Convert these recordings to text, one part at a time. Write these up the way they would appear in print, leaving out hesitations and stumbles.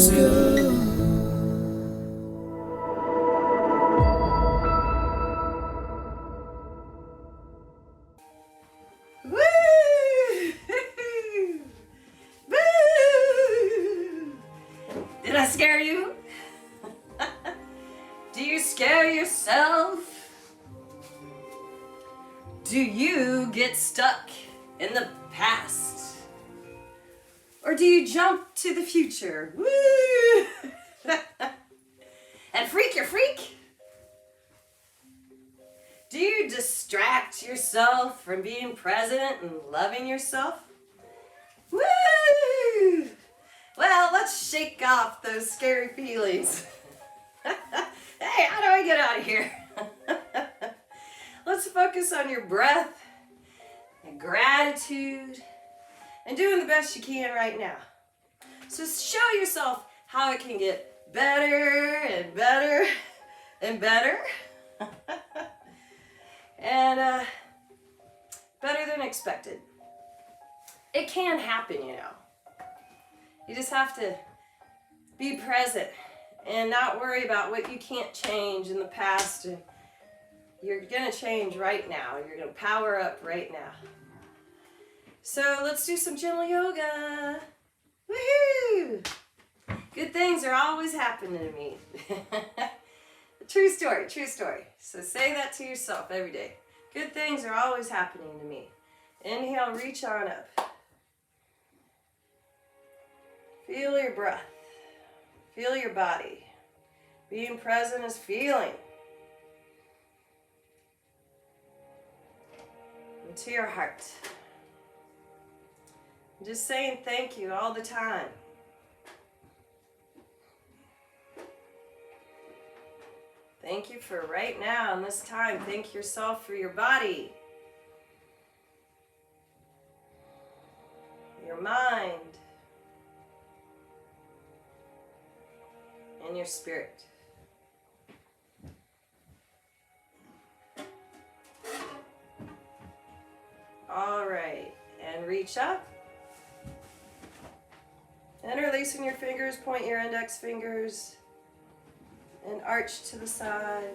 feels good. Woo! Boo! Did I scare you? Do you scare yourself? Do you get stuck in the past? Or do you jump to the future? Woo! And freak your freak? Do you distract yourself from being present and loving yourself? Woo! Well, let's shake off those scary feelings. Hey, how do I get out of here? Let's focus on your breath and gratitude and doing the best you can right now. So show yourself how it can get better and better and better. And better than expected. It can happen, you know. You just have to be present and not worry about what you can't change in the past. And you're going to change right now. You're going to power up right now. So let's do some gentle yoga. Woohoo! Good things are always happening to me. True story, true story. So say that to yourself every day. Good things are always happening to me. Inhale, reach on up. Feel your breath. Feel your body. Being present is feeling. Into your heart. Just saying thank you all the time. Thank you for right now and this time. Thank yourself for your body, your mind, and your spirit. All right, and reach up. Interlacing your fingers, point your index fingers. And arch to the side.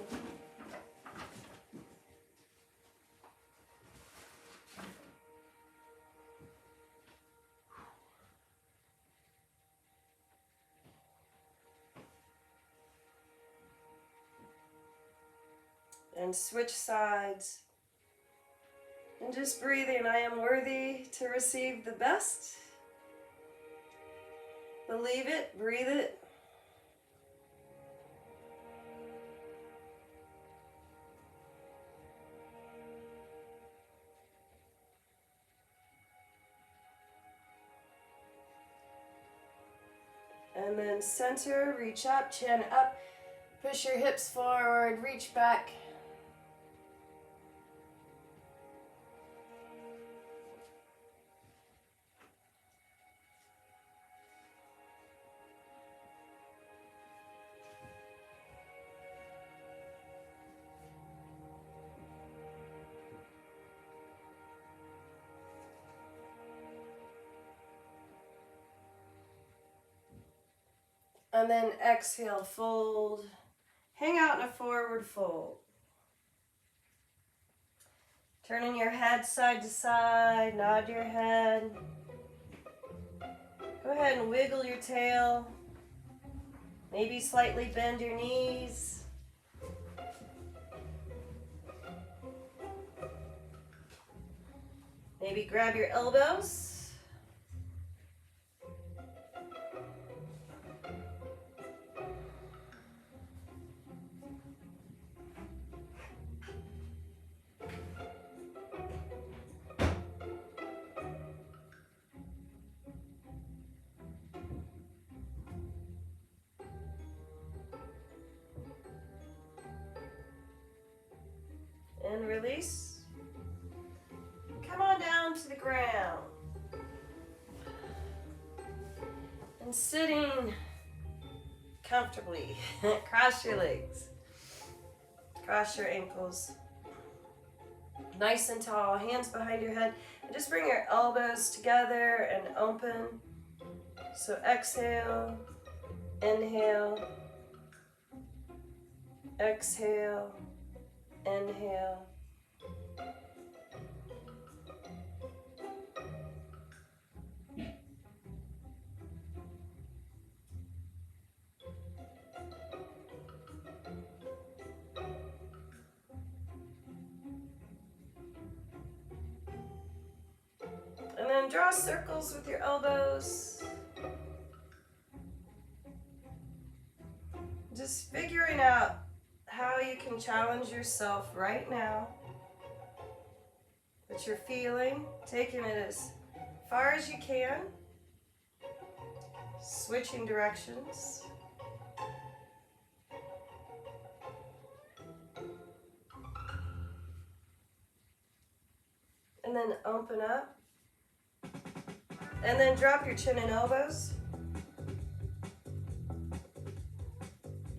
And switch sides. And just breathing. I am worthy to receive the best. Believe it, breathe it. And then center, reach up, chin up, push your hips forward, reach back. And then exhale, fold. Hang out in a forward fold. Turning your head side to side, nod your head. Go ahead and wiggle your tail. Maybe slightly bend your knees. Maybe grab your elbows. And release. Come on down to the ground. And sitting comfortably. Cross your legs. Cross your ankles. Nice and tall. Hands behind your head. And just bring your elbows together and open. So exhale. Inhale. Exhale. Inhale. And then draw circles with your elbows. Just figuring out how you can challenge yourself right now. What you're feeling, taking it as far as you can. Switching directions. And then open up. And then drop your chin and elbows.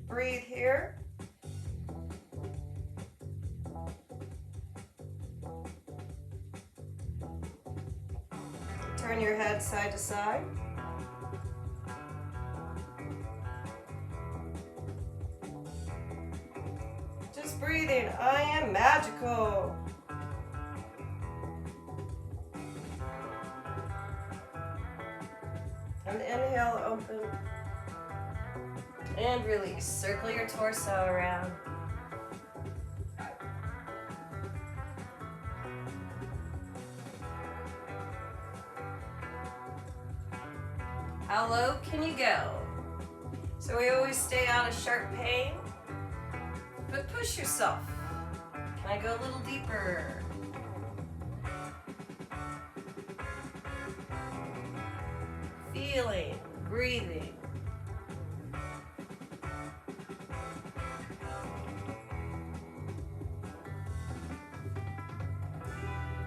Breathe here. Turn your head side to side. Just breathing. I am magical. And inhale, open. And release. Circle your torso around. How low can you go? So we always stay out of sharp pain, but push yourself. Can I go a little deeper? Feeling, breathing.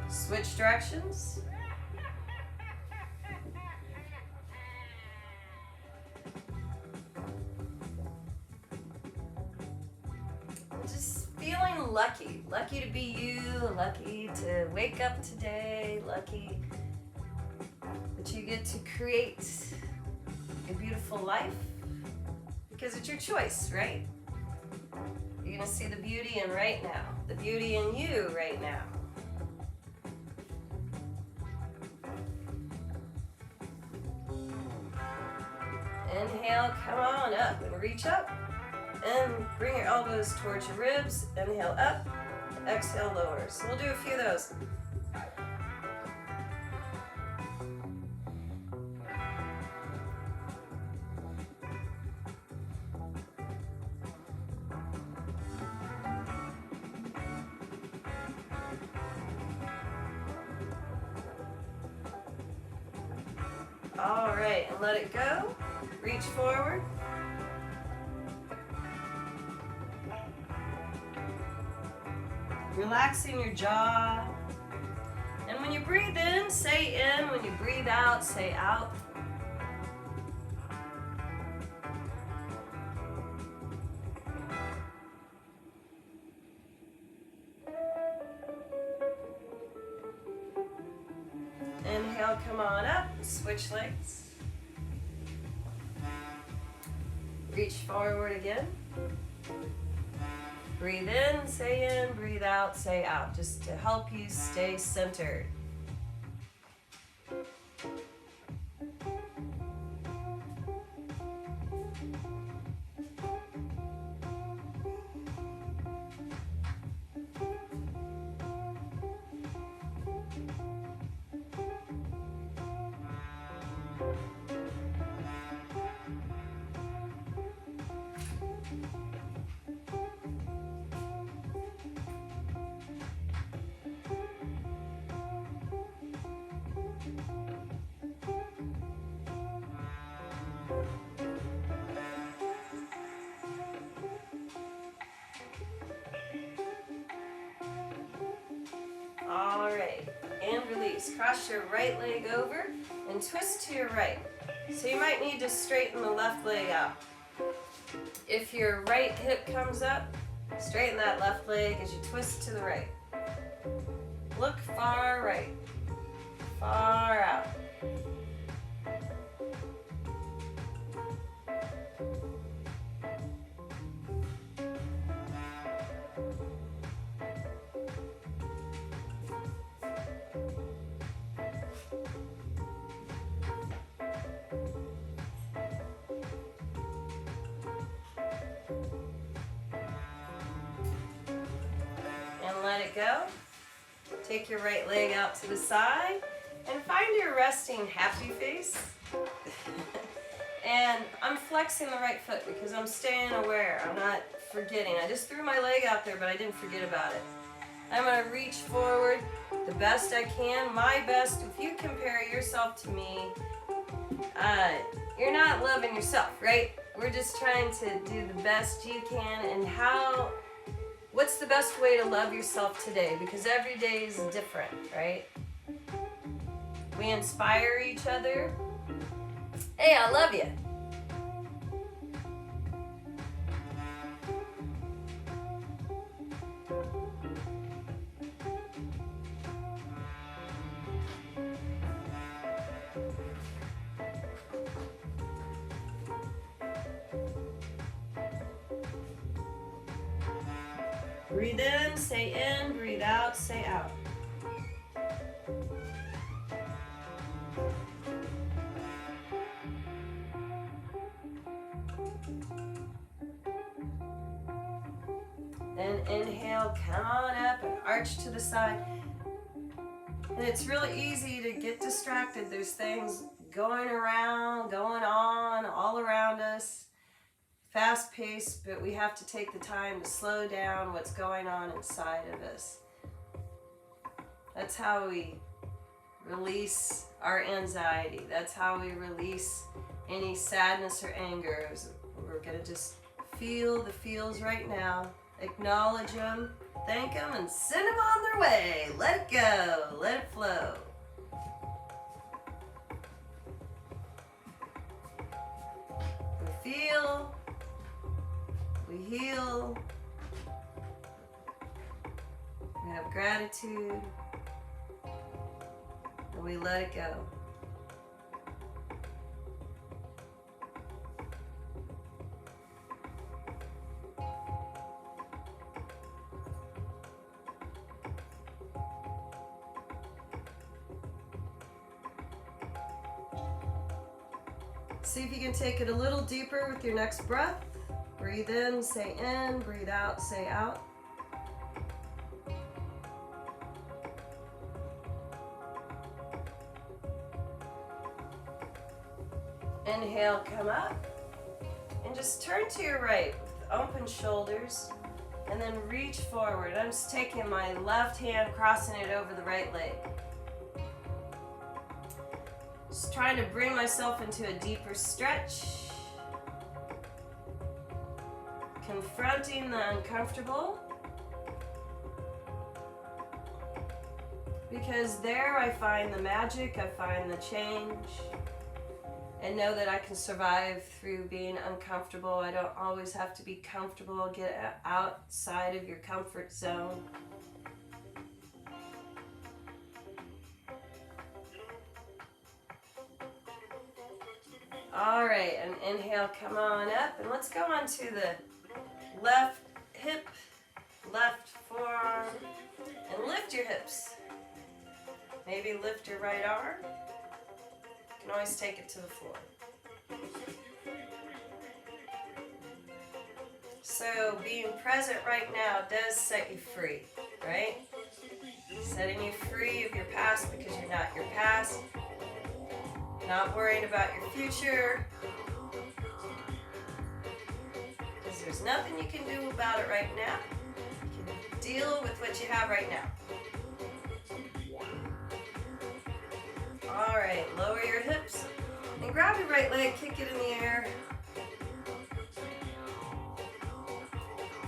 Switch directions. Just feeling lucky. Lucky to be you, lucky to wake up today, lucky that you get to create a beautiful life because it's your choice, right? You're gonna see the beauty in right now, the beauty in you right now. Inhale, come on up and reach up. And bring your elbows towards your ribs. Inhale up, exhale lower. So we'll do a few of those. All right, and let it go. Reach forward. Relaxing your jaw. And when you breathe in, say in. When you breathe out, say out. Inhale, come on up. Switch legs. Reach forward again. Breathe in, say in, breathe out, say out, just to help you stay centered. All right, and release. Cross your right leg over and twist to your right. So you might need to straighten the left leg out. If your right hip comes up, straighten that left leg as you twist to the right. Look far right, far out. it go. Take your right leg out to the side and find your resting happy face. And I'm flexing the right foot because I'm staying aware. I'm not forgetting. I just threw my leg out there, but I didn't forget about it. I'm going to reach forward the best I can, my best. If you compare yourself to me, you're not loving yourself, right? We're just trying to do the best you can. And what's the best way to love yourself today? Because every day is different, right? We inspire each other. Hey, I love you. Breathe in, say in, breathe out, say out. Then inhale, come on up and arch to the side. And it's really easy to get distracted. There's things going around, going on all around us. Fast paced, but we have to take the time to slow down what's going on inside of us. That's how we release our anxiety. That's how we release any sadness or anger. We're going to just feel the feels right now, acknowledge them, thank them, and send them on their way. Let it go, let it flow. We feel, we heal, we have gratitude, and we let it go. See if you can take it a little deeper with your next breath. Breathe in, say in, breathe out, say out. Inhale, come up, and just turn to your right with open shoulders, and then reach forward. I'm just taking my left hand, crossing it over the right leg. Just trying to bring myself into a deeper stretch. Confronting the uncomfortable. Because there I find the magic, I find the change. And know that I can survive through being uncomfortable. I don't always have to be comfortable. Get outside of your comfort zone. All right, and inhale, come on up, and let's go on to the left hip, left forearm, and lift your hips. Maybe lift your right arm. You can always take it to the floor. So being present right now does set you free, right? Setting you free of your past because you're not your past. Not worrying about your future, because there's nothing you can do about it right now. You can deal with what you have right now. All right, lower your hips and grab your right leg, kick it in the air.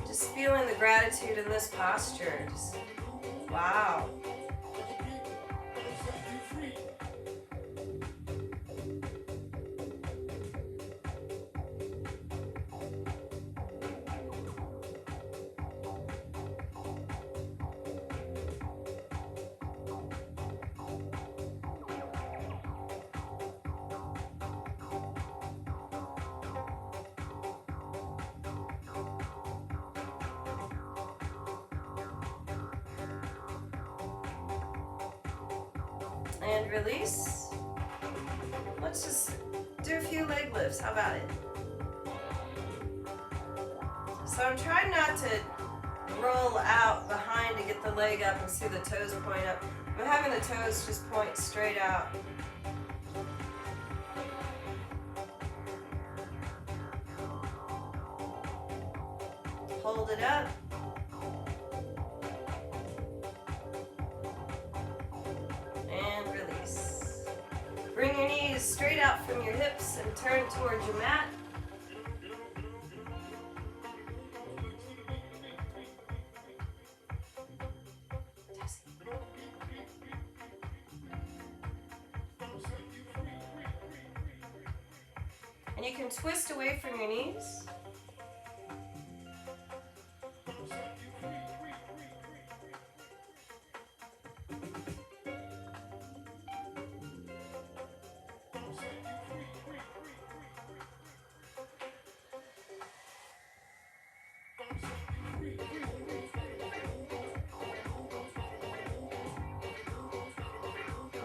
Just feeling the gratitude in this posture. Just, wow. And release. Let's just do a few leg lifts. How about it? So I'm trying not to roll out behind to get the leg up and see the toes point up. But having the toes just point straight out. Hold it up. And release. Bring your knees straight out from your hips and turn towards your mat. And you can twist away from your knees.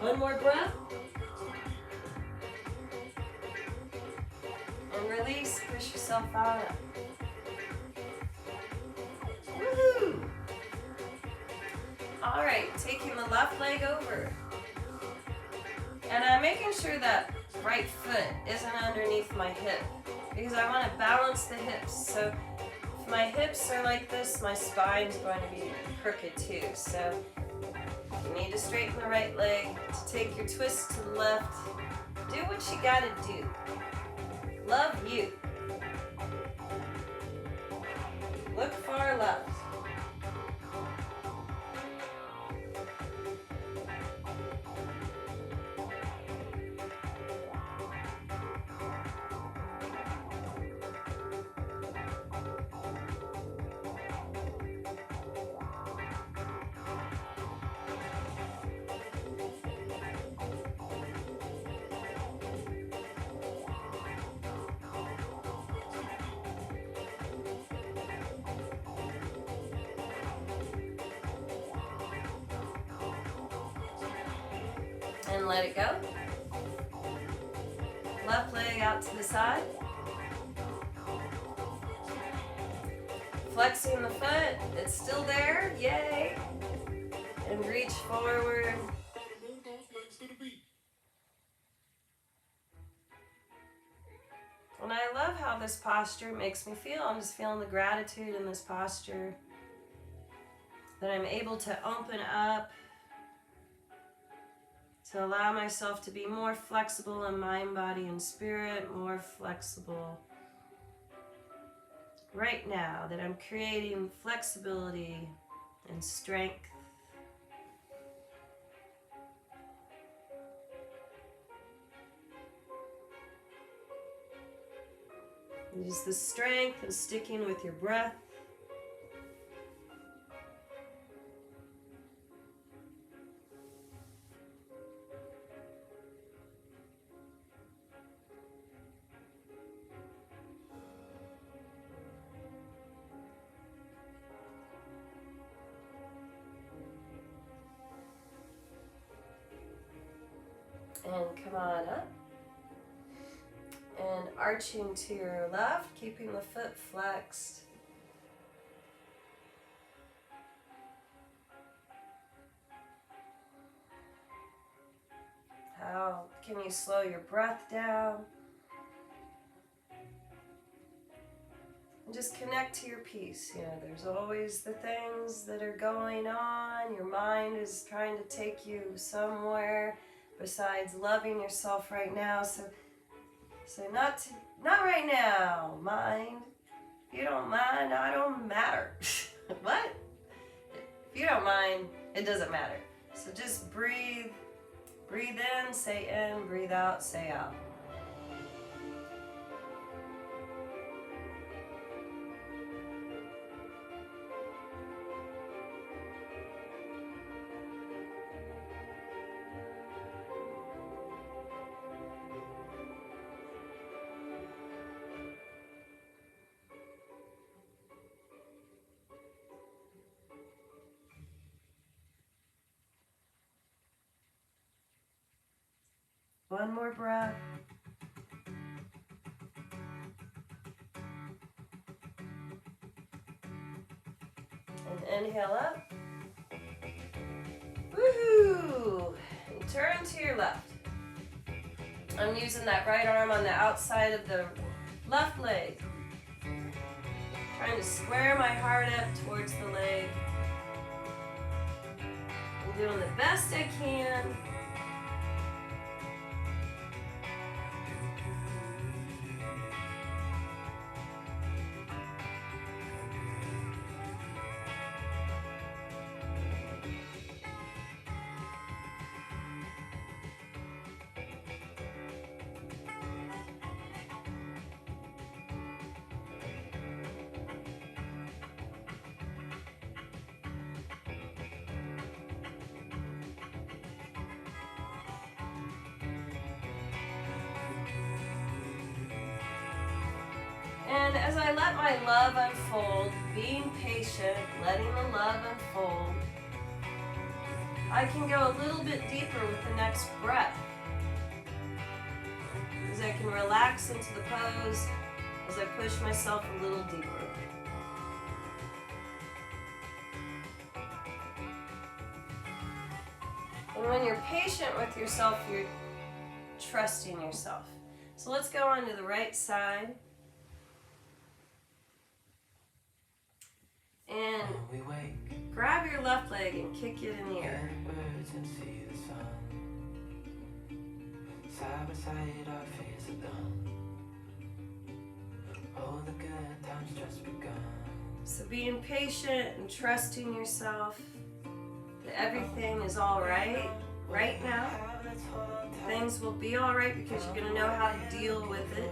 One more breath. And release, push yourself out. Woohoo! All right, taking the left leg over. And I'm making sure that right foot isn't underneath my hip because I want to balance the hips. So if my hips are like this, my spine's going to be crooked too. So you need to straighten the right leg to take your twist to the left. Do what you gotta do. Love you. Look far left. And let it go. Left leg out to the side. Flexing the foot, it's still there, yay. And reach forward. And I love how this posture makes me feel. I'm just feeling the gratitude in this posture. That I'm able to open up. To allow myself to be more flexible in mind, body, and spirit, more flexible right now, that I'm creating flexibility and strength. Use the strength of sticking with your breath. And come on up. And arching to your left, keeping the foot flexed. How can you slow your breath down? And just connect to your peace. You know, there's always the things that are going on. Your mind is trying to take you somewhere besides loving yourself right now. So not right now, mind. If you don't mind, I don't matter. What? If you don't mind, it doesn't matter. So just breathe. Breathe in, say in, breathe out, say out. One more breath. And Inhale up. Woohoo! And turn to your left. I'm using that right arm on the outside of the left leg. Trying to square my heart up towards the leg. I'm doing the best I can. And as I let my love unfold, being patient, letting the love unfold, I can go a little bit deeper with the next breath. As I can relax into the pose, as I push myself a little deeper. And when you're patient with yourself, you're trusting yourself. So let's go on to the right side. And grab your left leg and kick it in the air. Side by side, our fears are done. All the good times just begun. So being patient and trusting yourself that everything is all right now. Things will be all right because you're going to know how to deal with it.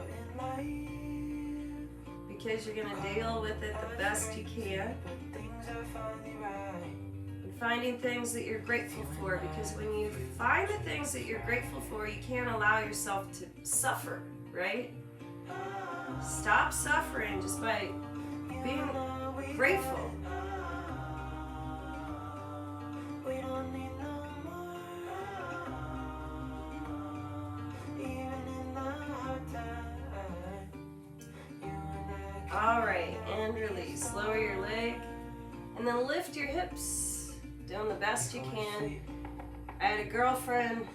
Because you're going to deal with it the best you can. And finding things that you're grateful for, because when you find the things that you're grateful for, you can't allow yourself to suffer, right? Stop suffering just by being grateful. All right, and release. Lower your leg, and then lift your hips, doing the best you can. I had a girlfriend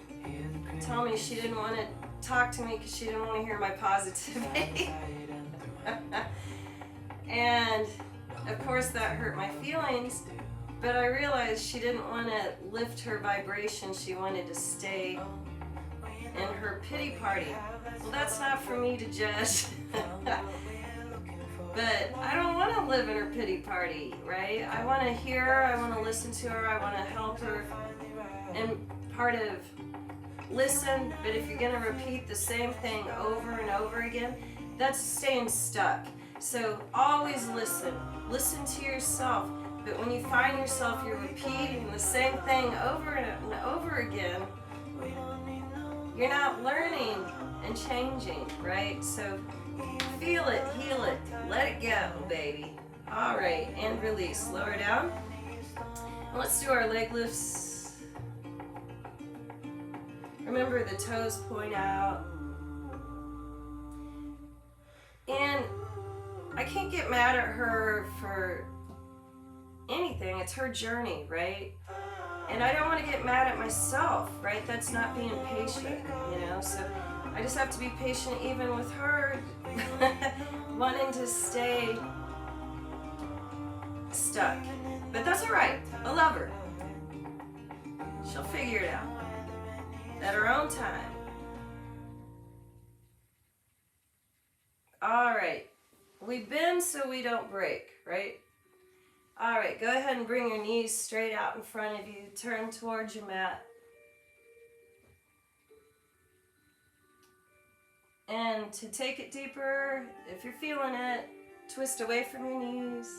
tell me she didn't want to talk to me because she didn't want to hear my positivity. And of course that hurt my feelings, but I realized she didn't want to lift her vibration. She wanted to stay in her pity party. Well, that's not for me to judge. But I don't want to live in her pity party, right? I want to hear her, I want to listen to her, I want to help her. And part of listen, but if you're going to repeat the same thing over and over again, that's staying stuck. So always listen. Listen to yourself. But when you find yourself, you're repeating the same thing over and over again, you're not learning and changing, right? So feel it, heal it, let it go, baby. All right, and release. Lower down. And let's do our leg lifts. Remember the toes point out. And I can't get mad at her for anything. It's her journey, right? And I don't want to get mad at myself, right? That's not being patient, you know? So I just have to be patient even with her wanting to stay stuck. But that's all right. I love her. She'll figure it out at her own time. All right. We bend so we don't break, right? All right, go ahead and bring your knees straight out in front of you. Turn towards your mat. And to take it deeper, if you're feeling it, twist away from your knees.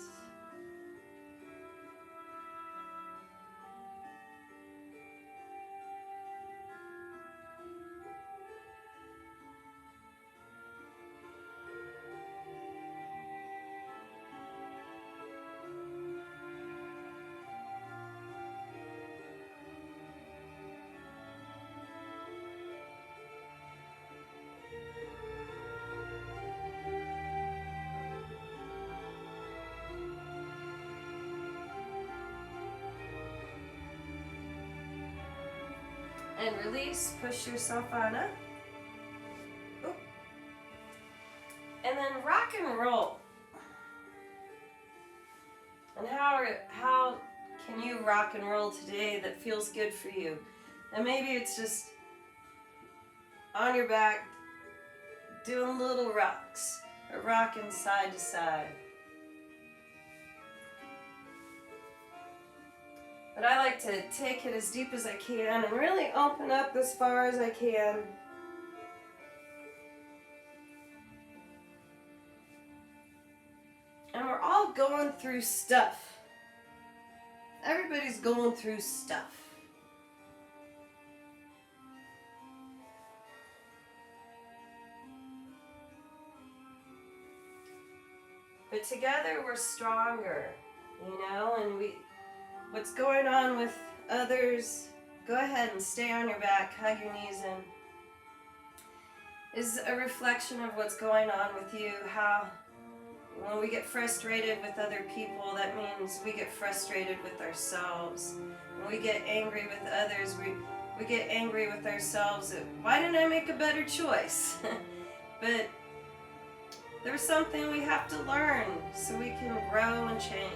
And release, push yourself on up. Oop. And then rock and roll. And how can you rock and roll today that feels good for you? And maybe it's just on your back, doing little rocks, or rocking side to side. But I like to take it as deep as I can and really open up as far as I can. And we're all going through stuff. Everybody's going through stuff. But together we're stronger, you know, and what's going on with others, go ahead and stay on your back, hug your knees in, is a reflection of what's going on with you. How when we get frustrated with other people, that means we get frustrated with ourselves. When we get angry with others, we get angry with ourselves. Why didn't I make a better choice? But there's something we have to learn so we can grow and change.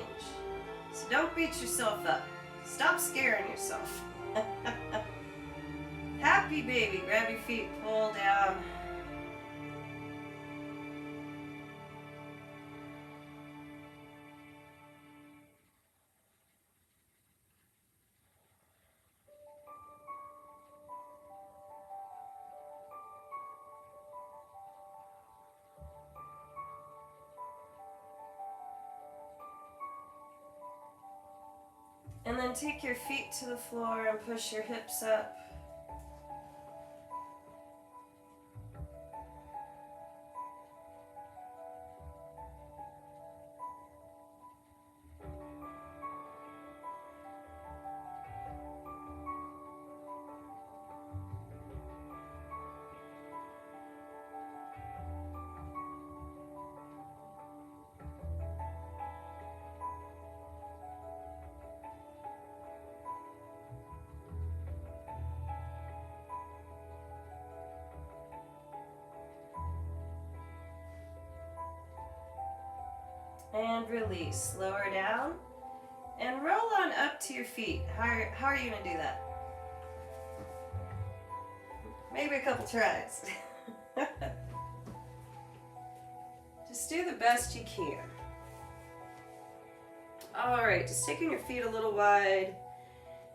So don't beat yourself up. Stop scaring yourself. Happy baby. Grab your feet, pull down. And then take your feet to the floor and push your hips up. And release. Lower down. And roll on up to your feet. How are you going to do that? Maybe a couple tries. Just do the best you can. Alright, just taking your feet a little wide.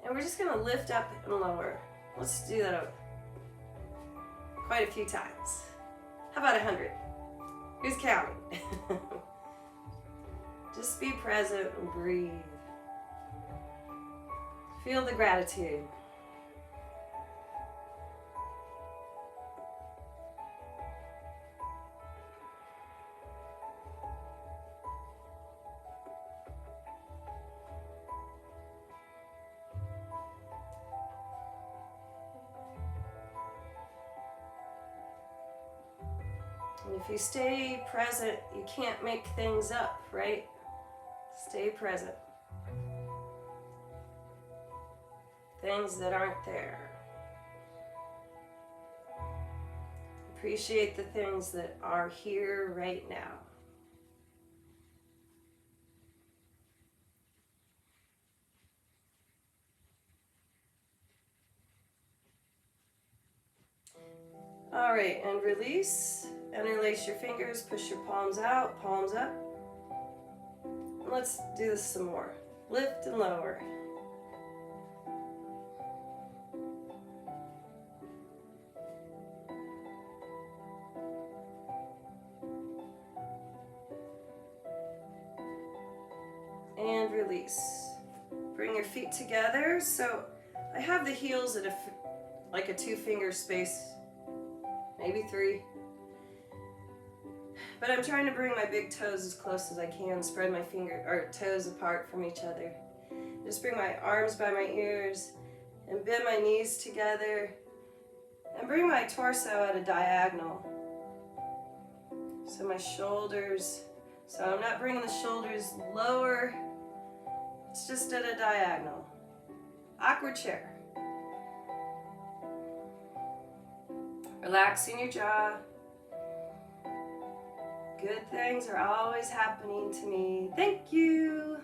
And we're just going to lift up and lower. Let's do that quite a few times. How about 100? Who's counting? Just be present and breathe. Feel the gratitude. And if you stay present, you can't make things up, right? Stay present. Things that aren't there. Appreciate the things that are here right now. All right, and release. Interlace your fingers, push your palms out, palms up. Let's do this some more. Lift and lower. And release. Bring your feet together. So I have the heels at like a 2-finger space, maybe 3. But I'm trying to bring my big toes as close as I can, spread my toes apart from each other. Just bring my arms by my ears and bend my knees together and bring my torso at a diagonal. So my shoulders, so I'm not bringing the shoulders lower, it's just at a diagonal. Awkward chair. Relaxing your jaw. Good things are always happening to me. Thank you.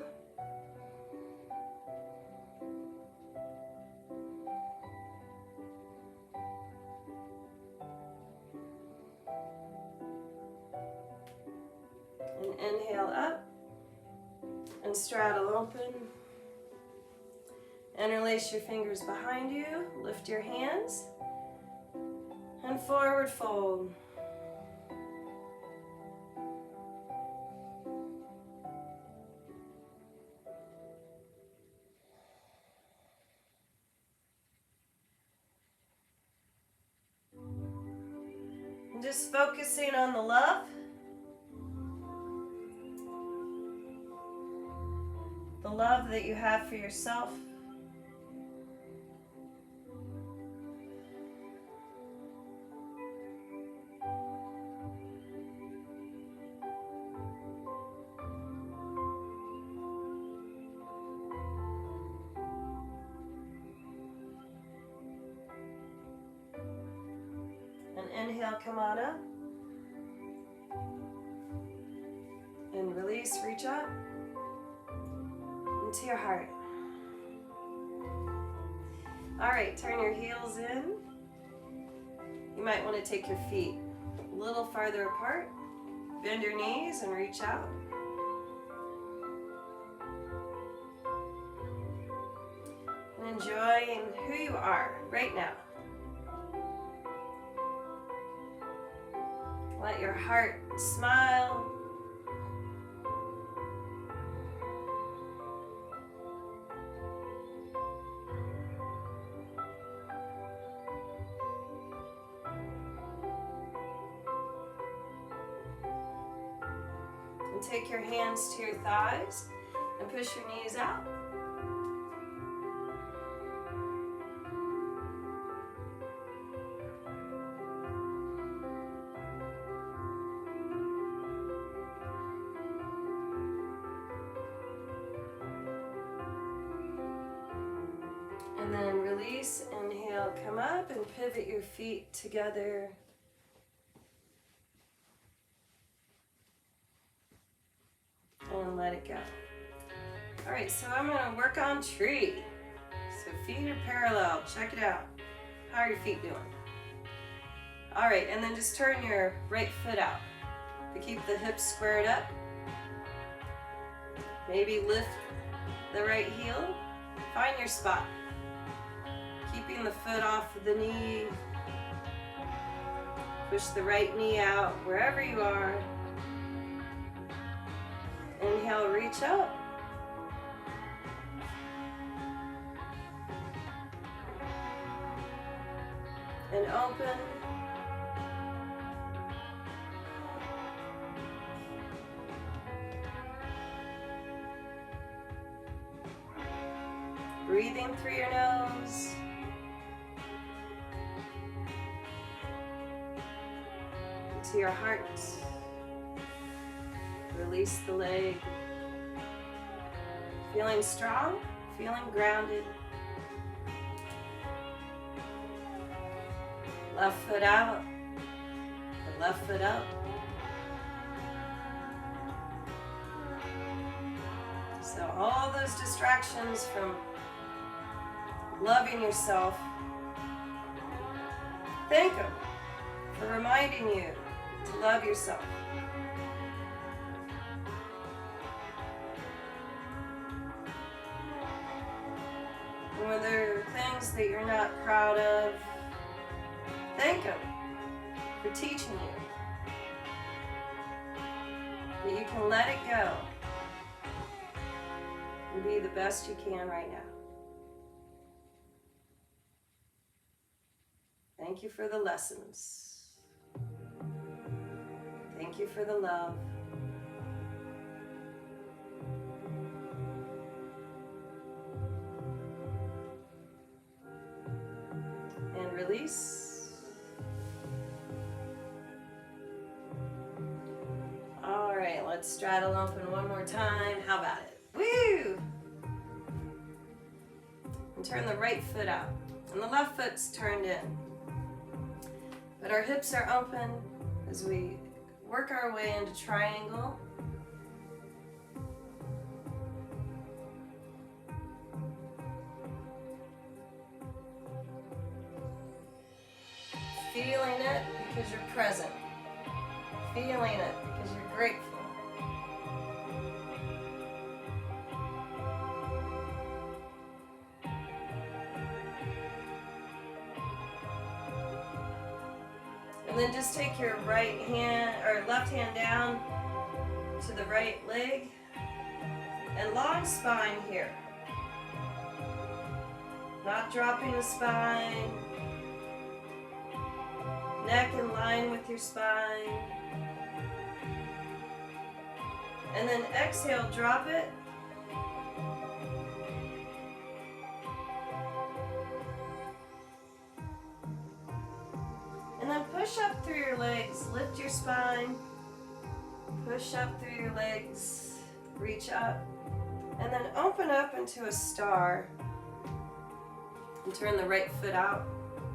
And inhale up and straddle open. Interlace your fingers behind you. Lift your hands and forward fold. And just focusing on the love. The love that you have for yourself. And inhale, come on up. And release, reach up into your heart. All right, turn your heels in. You might want to take your feet a little farther apart. Bend your knees and reach out. And enjoying who you are right now. Let your heart smile. And take your hands to your thighs and push your knees out. And then release, inhale, come up and pivot your feet together. And let it go. All right, so I'm gonna work on tree. So feet are parallel, check it out. How are your feet doing? All right, and then just turn your right foot out. To keep the hips squared up. Maybe lift the right heel. Find your spot. Keeping the foot off of the knee. Push the right knee out wherever you are. Inhale, reach up. And open. Breathing through your nose. To your heart. Release the leg. Feeling strong, feeling grounded. Left foot out, the left foot up. So all those distractions from loving yourself, thank them for reminding you to love yourself. And when there are things that you're not proud of, thank them for teaching you that you can let it go and be the best you can right now. Thank you for the lessons. Thank you for the love. And release. All right, let's straddle open one more time. How about it? Woo! And turn the right foot out. And the left foot's turned in. But But our hips are open as we work our way into triangle. Feeling it because you're present. Feeling it because you're grateful. And then just take your right hand or left hand down to the right leg and long spine here. Not dropping the spine. Neck in line with your spine. And then exhale, drop it. And then push up through your legs, lift your spine, push up through your legs, reach up, and then open up into a star. And turn the right foot out,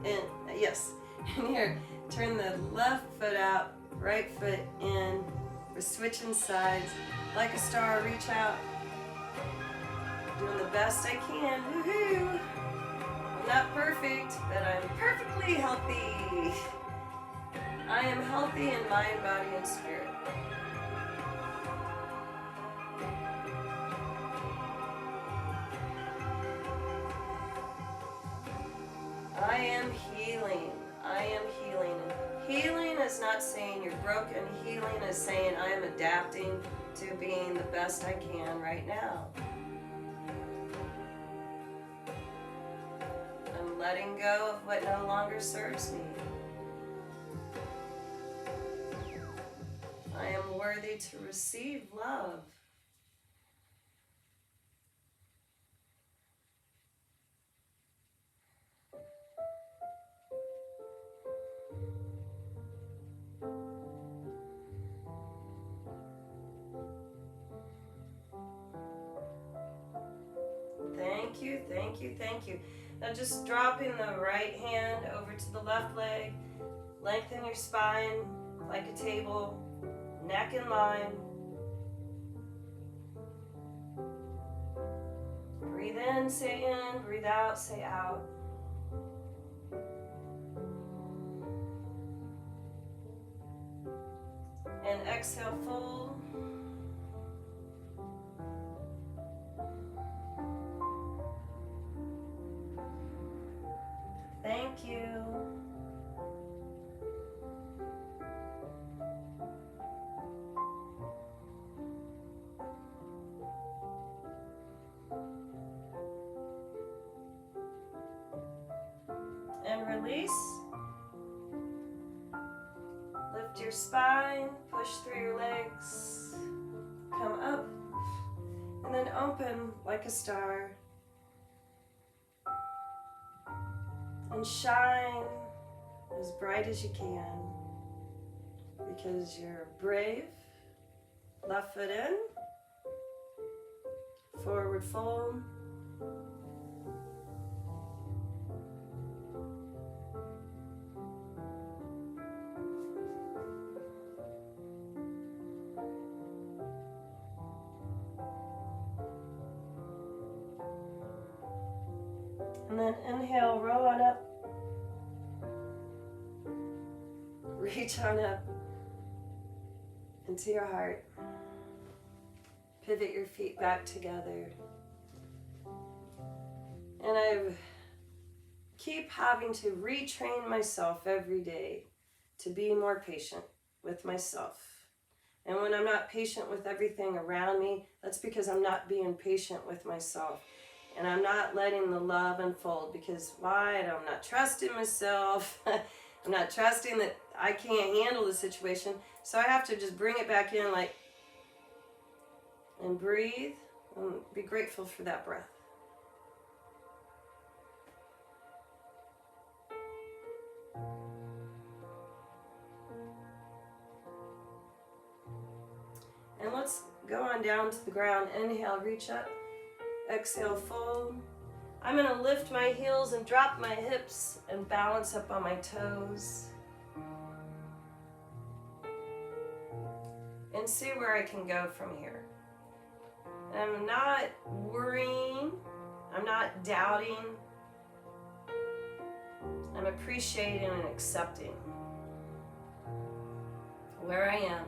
in, yes, and here, turn the left foot out, right foot in. We're switching sides, like a star, reach out. Doing the best I can, woohoo! I'm not perfect, but I'm perfectly healthy. I am healthy in mind, body, and spirit. I am healing. I am healing. And healing is not saying you're broken. Healing is saying I am adapting to being the best I can right now. I'm letting go of what no longer serves me. I am worthy to receive love. Thank you, thank you, thank you. Now just dropping the right hand over to the left leg. Lengthen your spine like a table. Neck in line. Breathe in, say in. Breathe out, say out. And exhale, fold. Thank you. And release. Lift your spine, push through your legs, come up, and then open like a star. And shine as bright as you can, because you're brave. Left foot in, forward fold. And then inhale, roll on up. Reach on up into your heart. Pivot your feet back together. And I keep having to retrain myself every day to be more patient with myself. And when I'm not patient with everything around me, that's because I'm not being patient with myself. And I'm not letting the love unfold, because why? I'm not trusting myself. I'm not trusting that I can't handle the situation. So I have to just bring it back in, like, and breathe and be grateful for that breath. And let's go on down to the ground. Inhale, reach up. Exhale, fold. I'm going to lift my heels and drop my hips and balance up on my toes. and see where I can go from here. I'm not worrying, I'm not doubting, I'm appreciating and accepting where I am.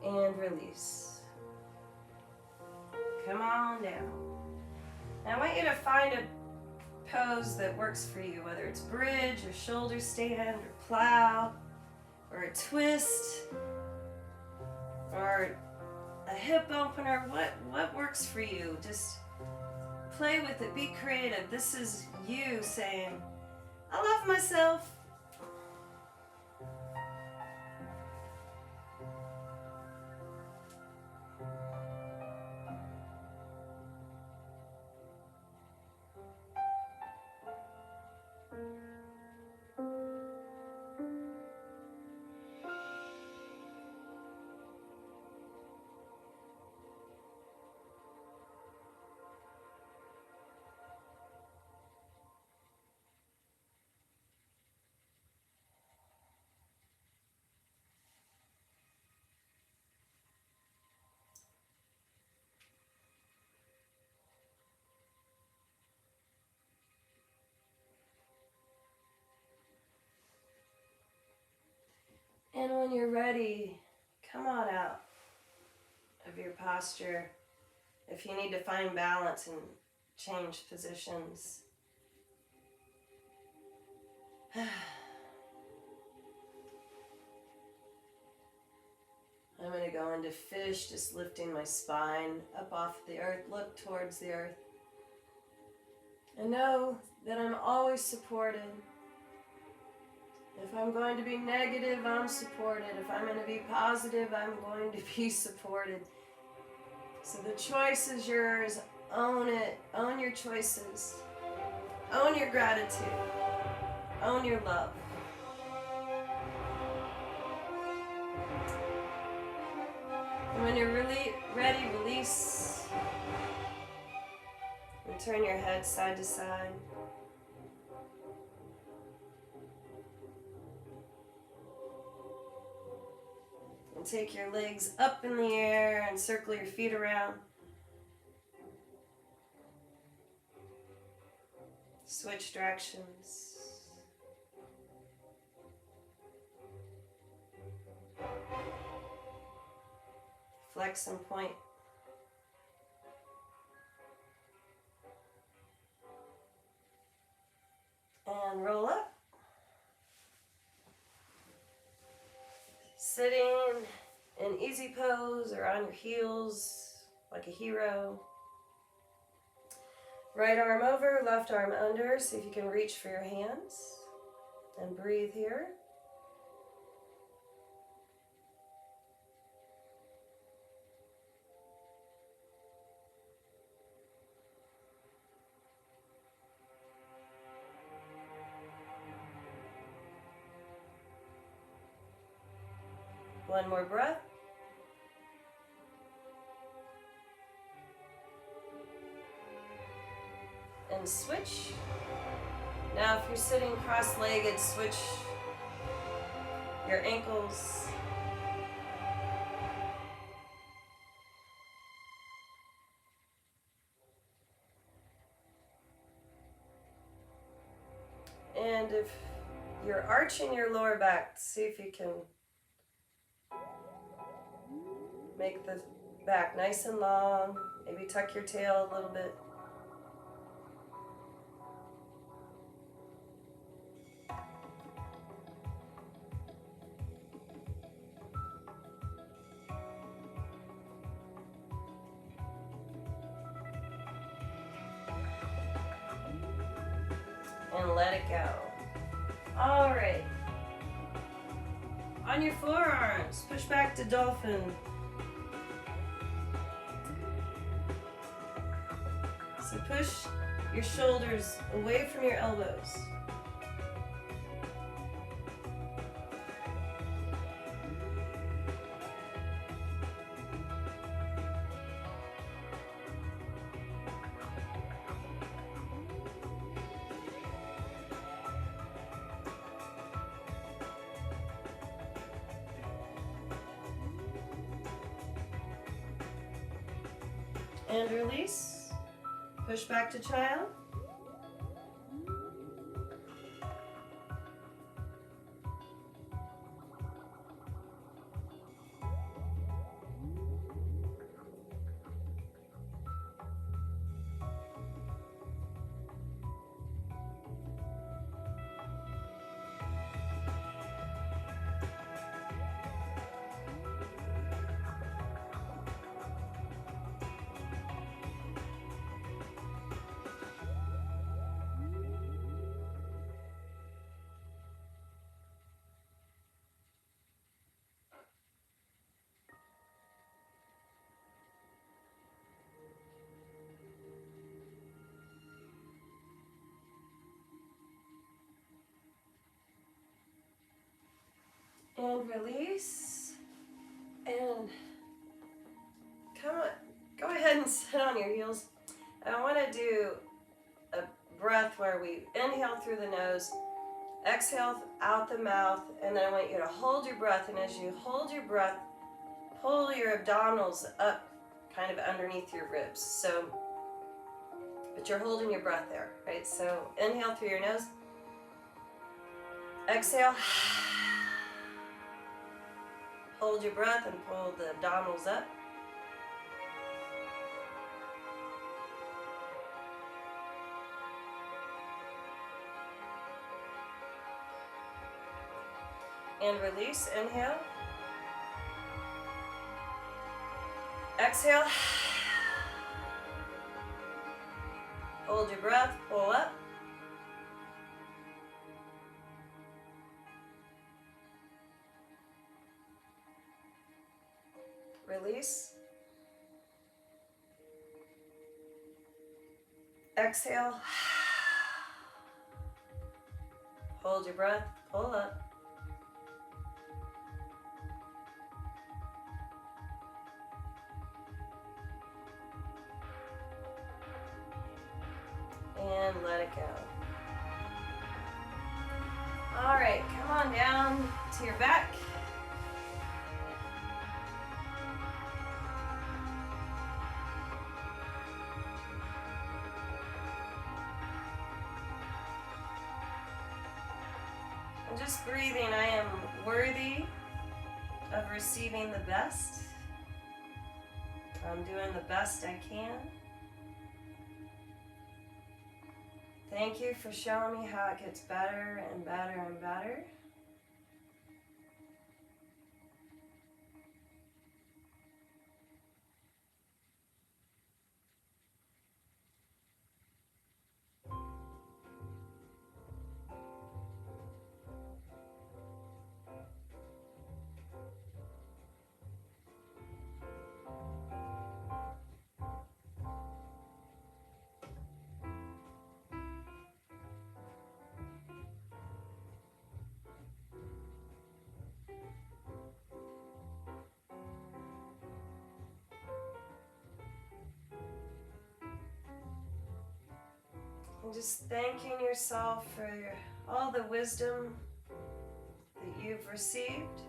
And release. Come on down. Now I want you to find a pose that works for you, whether it's bridge or shoulder stand or plow or a twist or a hip opener. What works for you? Just play with it. Be creative. This is you saying, I love myself. And when you're ready, come on out of your posture. If you need to find balance and change positions. I'm going to go into fish, just lifting my spine up off the earth, look towards the earth. And know that I'm always supported. If I'm going to be negative, I'm supported. If I'm going to be positive, I'm going to be supported. So the choice is yours. Own it. Own your choices. Own your gratitude. Own your love. And when you're really ready, release. And turn your head side to side. And take your legs up in the air and circle your feet around. Switch directions. Flex and point. And roll up. Sitting in easy pose or on your heels like a hero. Right arm over, left arm under. See if you can reach for your hands. And breathe here. One more breath. And switch. Now if you're sitting cross-legged, switch your ankles. And if you're arching your lower back, see if you can make the back nice and long. Maybe tuck your tail a little bit. And let it go. All right. On your forearms, push back to dolphin. So push your shoulders away from your elbows. And release. Push back to child. And release. And come on, go ahead and sit on your heels. And I want to do a breath where we inhale through the nose, exhale out the mouth, and then I want you to hold your breath. And as you hold your breath, pull your abdominals up kind of underneath your ribs. So, but you're holding your breath there, right? So inhale through your nose, exhale. Hold your breath and pull the abdominals up. And release, inhale. Exhale. Hold your breath, pull up. Release. Exhale. Hold your breath, pull up. And let it go. All right, come on down to your back. And just breathing, I am worthy of receiving the best. I'm doing the best I can. Thank you for showing me how it gets better and better and better. And just thanking yourself for all the wisdom that you've received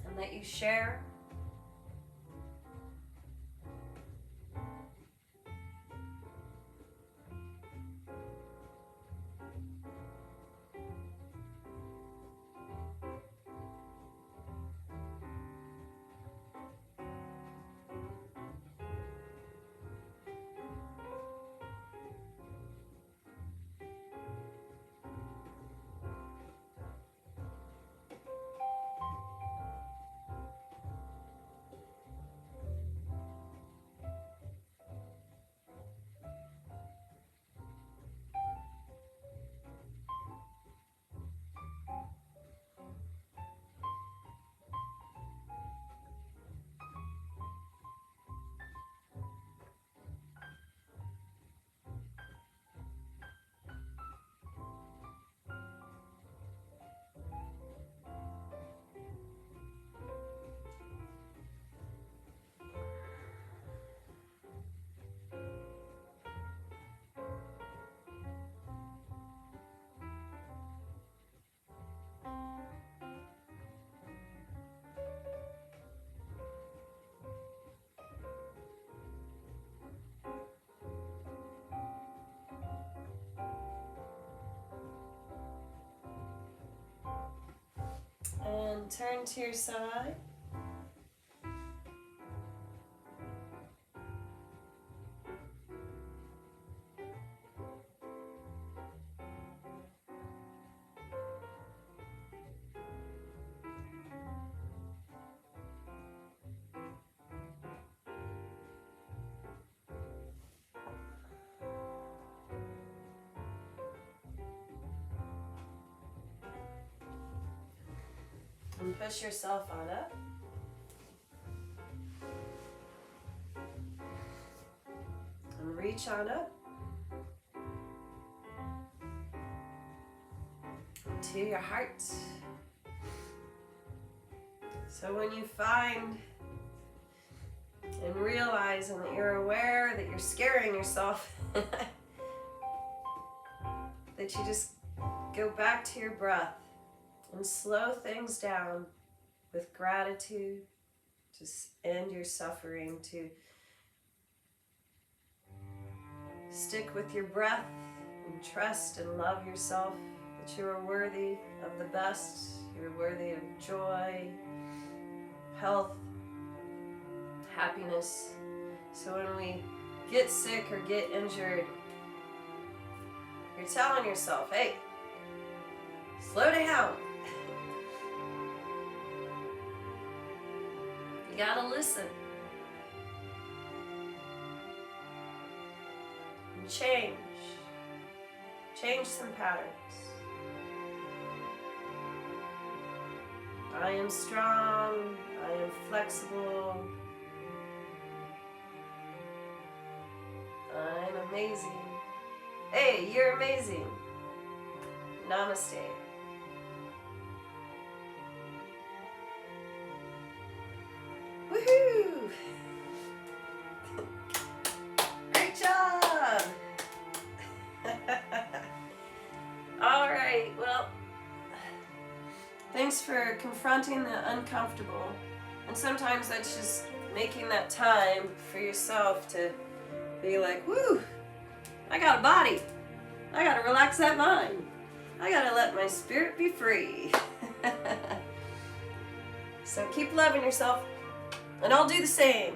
and that you share. And turn to your side. And push yourself on up. And reach on up to your heart. So when you find and realize and that you're aware that you're scaring yourself, that you just go back to your breath and slow things down with gratitude to end your suffering, to stick with your breath and trust and love yourself, that you are worthy of the best, you're worthy of joy, health, happiness. So when we get sick or get injured, you're telling yourself, hey, slow down. You gotta listen. And change. Change some patterns. I am strong. I am flexible. I'm amazing. Hey, you're amazing. Namaste. Woohoo! Great job! All right, well, thanks for confronting the uncomfortable. And sometimes that's just making that time for yourself to be like, woo, I got a body. I gotta relax that mind. I gotta let my spirit be free. So keep loving yourself, and I'll do the same.